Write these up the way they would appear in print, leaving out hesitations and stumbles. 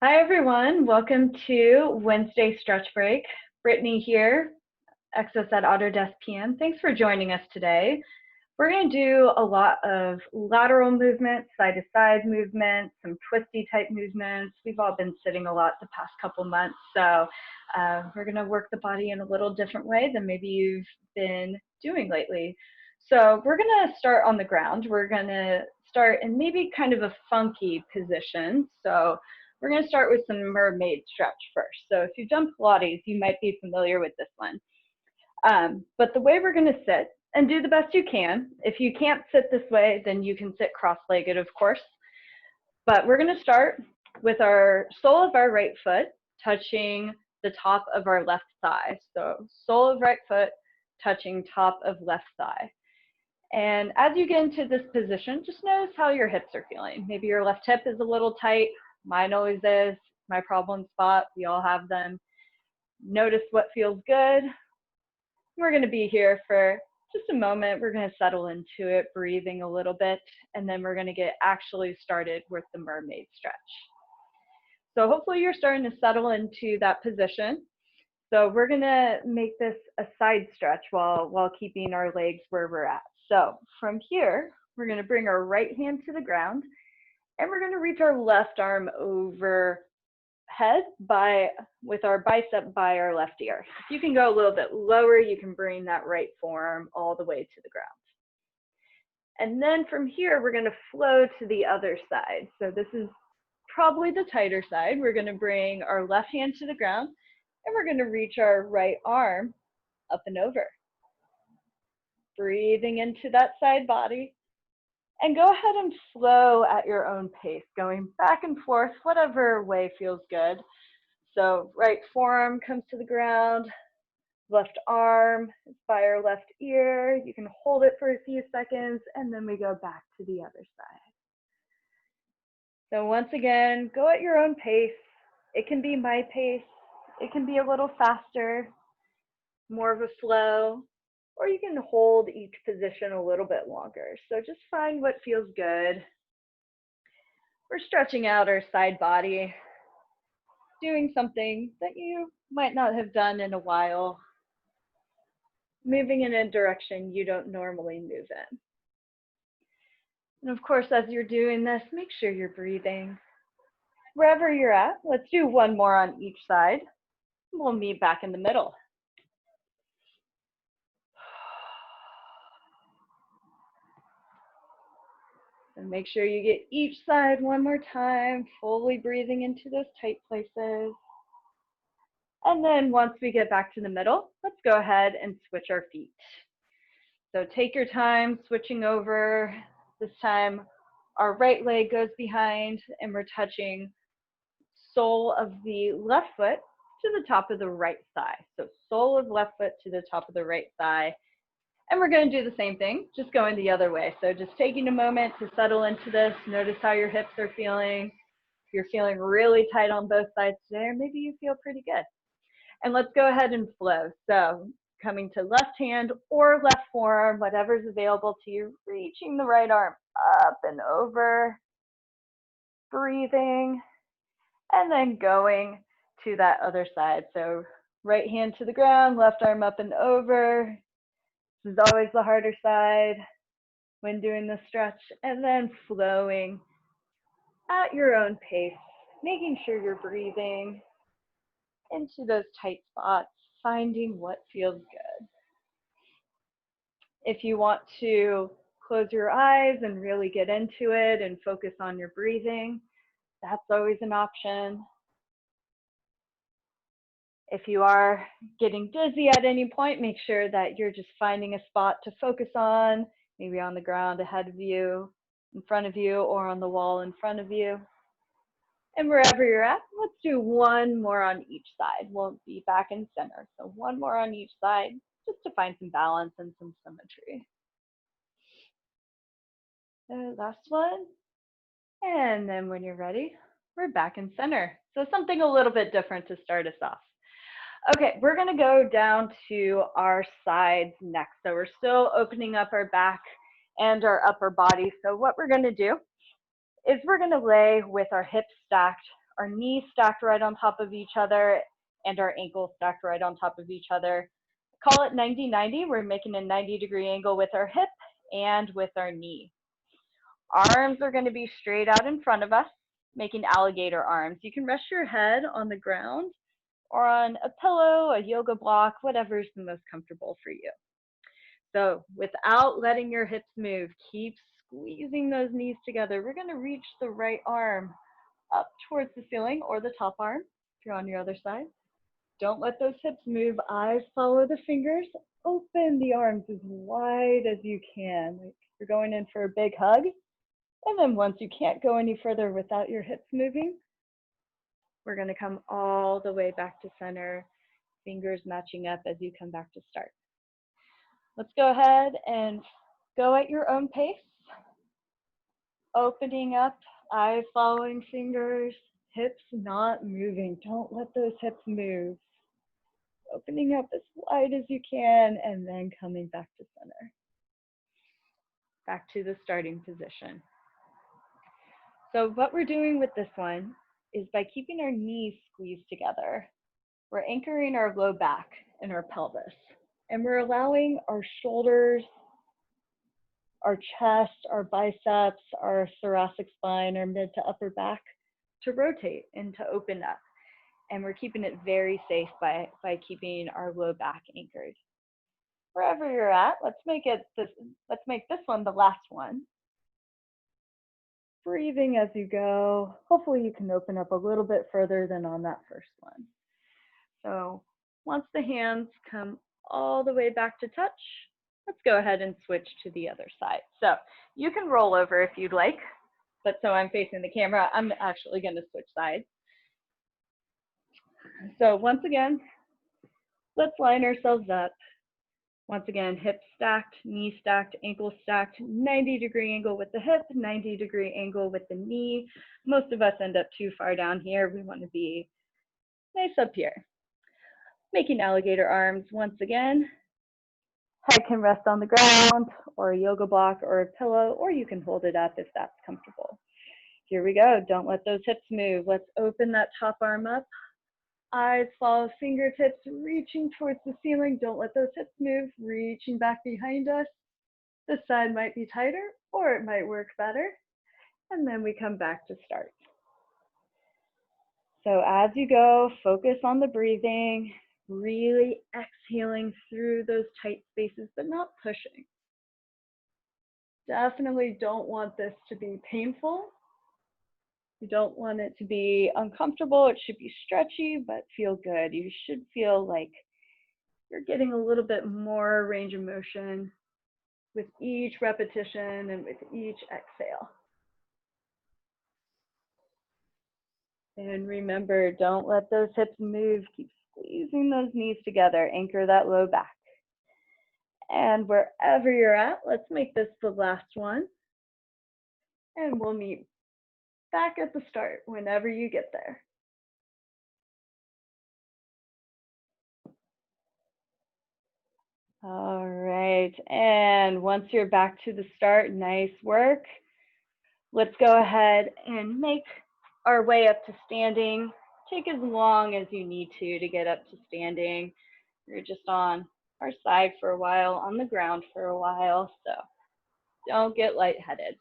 Hi, everyone. Welcome to Wednesday Stretch Break. Brittany here, Exos at Autodesk PM. Thanks for joining us today. We're going to do a lot of lateral movements, side-to-side movements, some twisty type movements. We've all been sitting a lot the past couple months, so we're going to work the body in a little different way than maybe you've been doing lately. So we're going to start on the ground. We're going to start in maybe kind of a funky position. So we're going to start with some mermaid stretch first. So if you've done Pilates, you might be familiar with this one. But the way we're going to sit, and do the best you can. If you can't sit this way, then you can sit cross-legged, of course. But we're going to start with our sole of our right foot touching the top of our left thigh. So sole of right foot touching top of left thigh. And as you get into this position, just notice how your hips are feeling. Maybe your left hip is a little tight. Mine always is. My problem spot. We all have them. Notice what feels good. We're going to be here for just a moment. We're going to settle into it, breathing a little bit, and then we're going to get actually started with the mermaid stretch. So hopefully you're starting to settle into that position. So we're going to make this a side stretch while keeping our legs where we're at. So from here, we're going to bring our right hand to the ground, and we're going to reach our left arm overhead with our bicep by our left ear. If you can go a little bit lower, you can bring that right forearm all the way to the ground. And then from here, we're going to flow to the other side. So this is probably the tighter side. We're going to bring our left hand to the ground, and we're going to reach our right arm up and over. Breathing into that side body. And go ahead and flow at your own pace, going back and forth, whatever way feels good. So right forearm comes to the ground, left arm is by our left ear. You can hold it for a few seconds, and then we go back to the other side. So once again, go at your own pace. It can be my pace. It can be a little faster, more of a flow, or you can hold each position a little bit longer. So just find what feels good. We're stretching out our side body, doing something that you might not have done in a while, moving in a direction you don't normally move in. And of course, as you're doing this, make sure you're breathing. Wherever you're at, let's do one more on each side. We'll meet back in the middle. And make sure you get each side one more time, fully breathing into those tight places. And then once we get back to the middle, let's go ahead and switch our feet. So take your time switching over. This time our right leg goes behind and we're touching sole of the left foot to the top of the right thigh. So sole of left foot to the top of the right thigh. And we're going to do the same thing, just going the other way. So just taking a moment to settle into this. Notice how your hips are feeling. If you're feeling really tight on both sides today, or maybe you feel pretty good. And let's go ahead and flow. So coming to left hand or left forearm, whatever's available to you, reaching the right arm up and over, breathing, and then going to that other side. So right hand to the ground, left arm up and over. This is always the harder side when doing the stretch, and then flowing at your own pace, making sure you're breathing into those tight spots, finding what feels good. If you want to close your eyes and really get into it and focus on your breathing, that's always an option. If you are getting dizzy at any point, make sure that you're just finding a spot to focus on, maybe on the ground ahead of you, in front of you, or on the wall in front of you. And wherever you're at, let's do one more on each side. We'll be back in center. So one more on each side, just to find some balance and some symmetry. The last one. And then when you're ready, we're back in center. So something a little bit different to start us off. Okay, we're going to go down to our sides next. So we're still opening up our back and our upper body. So what we're going to do is we're going to lay with our hips stacked, our knees stacked right on top of each other and our ankles stacked right on top of each other. Call it 90-90. We're making a 90-degree angle with our hip and with our knee. Arms are going to be straight out in front of us, making alligator arms. You can rest your head on the ground or on a pillow, a yoga block, whatever is the most comfortable for you. So without letting your hips move, keep squeezing those knees together. We're going to reach the right arm up towards the ceiling or the top arm if you're on your other side. Don't let those hips move. Eyes follow the fingers. Open the arms as wide as you can. Like you're going in for a big hug. And then once you can't go any further without your hips moving, we're going to come all the way back to center, fingers matching up as you come back to start. Let's go ahead and go at your own pace. Opening up, eyes following fingers, hips not moving. Don't let those hips move. Opening up as wide as you can and then coming back to center. Back to the starting position. So what we're doing with this one is by keeping our knees squeezed together, we're anchoring our low back and our pelvis. And we're allowing our shoulders, our chest, our biceps, our thoracic spine, our mid to upper back to rotate and to open up. And we're keeping it very safe by keeping our low back anchored. Wherever you're at, let's make this one the last one. Breathing as you go. Hopefully you can open up a little bit further than on that first one. So once the hands come all the way back to touch, let's go ahead and switch to the other side. So you can roll over if you'd like, but so I'm facing the camera, I'm actually going to switch sides. So once again, let's line ourselves up. Once again, hips stacked, knees stacked, ankles stacked, 90-degree angle with the hip, 90-degree angle with the knee. Most of us end up too far down here. We want to be nice up here. Making alligator arms once again. Head can rest on the ground or a yoga block or a pillow, or you can hold it up if that's comfortable. Here we go. Don't let those hips move. Let's open that top arm up. Eyes follow fingertips, reaching towards the ceiling. Don't let those hips move, reaching back behind us. This side might be tighter or it might work better. And then we come back to start. So as you go, focus on the breathing, really exhaling through those tight spaces, but not pushing. Definitely don't want this to be painful. You don't want it to be uncomfortable. It should be stretchy, but feel good. You should feel like you're getting a little bit more range of motion with each repetition and with each exhale. And remember, don't let those hips move. Keep squeezing those knees together. Anchor that low back. And wherever you're at, let's make this the last one. And we'll meet back at the start whenever you get there. All right, and once you're back to the start, nice work. Let's go ahead and make our way up to standing. Take as long as you need to get up to standing. You're just on our side for a while, on the ground for a while, so don't get lightheaded.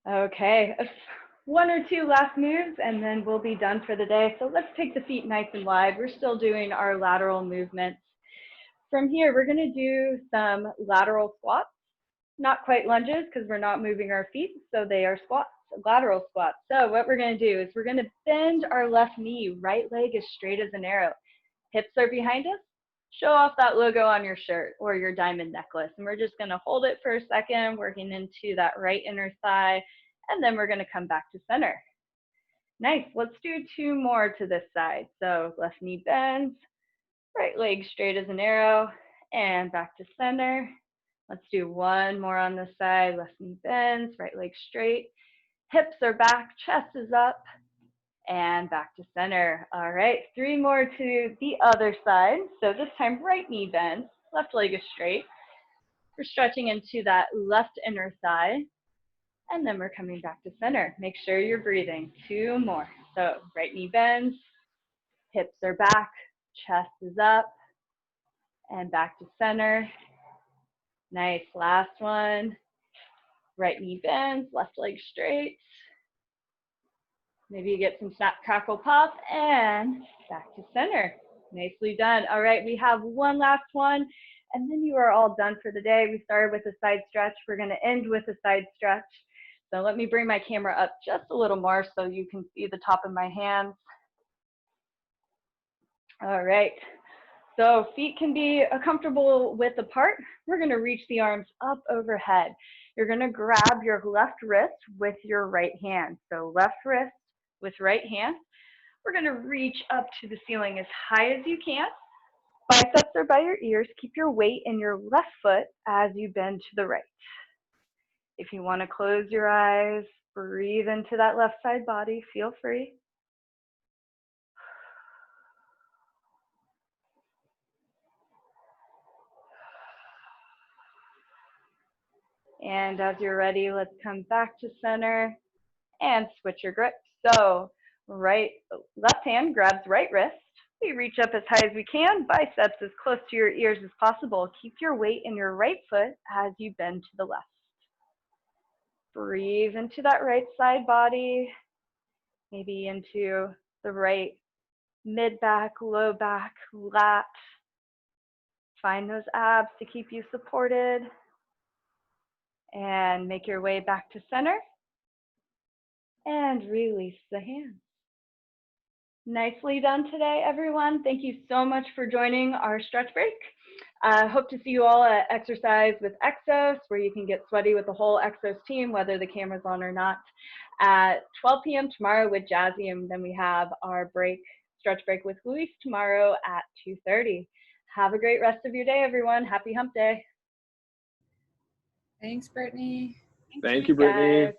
Okay, one or two last moves and then we'll be done for the day. So let's take the feet nice and wide. We're still doing our lateral movements. From here, we're going to do some lateral squats. Not quite lunges because we're not moving our feet, so they are squats, lateral squats. So what we're going to do is we're going to bend our left knee, right leg as straight as an arrow. Hips are behind us. Show off that logo on your shirt or your diamond necklace. And we're just going to hold it for a second, working into that right inner thigh, and then we're going to come back to center. Nice. Let's do two more to this side. So left knee bends, right leg straight as an arrow, and back to center. Let's do one more on this side. Left knee bends, right leg straight. Hips are back, chest is up, and back to center. All right, three more to the other side. So this time, right knee bends, left leg is straight. We're stretching into that left inner thigh. And then we're coming back to center. Make sure you're breathing. 2 more. So right knee bends, hips are back, chest is up, and back to center. Nice, last one. Right knee bends, left leg straight. Maybe you get some snap, crackle, pop, and back to center. Nicely done. All right, we have one last one, and then you are all done for the day. We started with a side stretch. We're going to end with a side stretch. So let me bring my camera up just a little more so you can see the top of my hands. All right. So feet can be a comfortable width apart. We're going to reach the arms up overhead. You're going to grab your left wrist with your right hand. So left wrist with right hand. We're going to reach up to the ceiling as high as you can. Biceps are by your ears. Keep your weight in your left foot as you bend to the right. If you want to close your eyes, breathe into that left side body. Feel free. And as you're ready, let's come back to center and switch your grip. So left hand grabs right wrist. We reach up as high as we can, biceps as close to your ears as possible. Keep your weight in your right foot as you bend to the left. Breathe into that right side body, maybe into the right mid back, low back, lat. Find those abs to keep you supported. And make your way back to center. And release the hands. Nicely done today, everyone. Thank you so much for joining our stretch break. Hope to see you all at Exercise with Exos, where you can get sweaty with the whole Exos team, whether the camera's on or not, at 12 p.m. tomorrow with Jazzy, and then we have our stretch break with Luis tomorrow at 2:30. Have a great rest of your day, everyone. Happy Hump Day. Thanks, Brittany. Thank you, Brittany. Guys.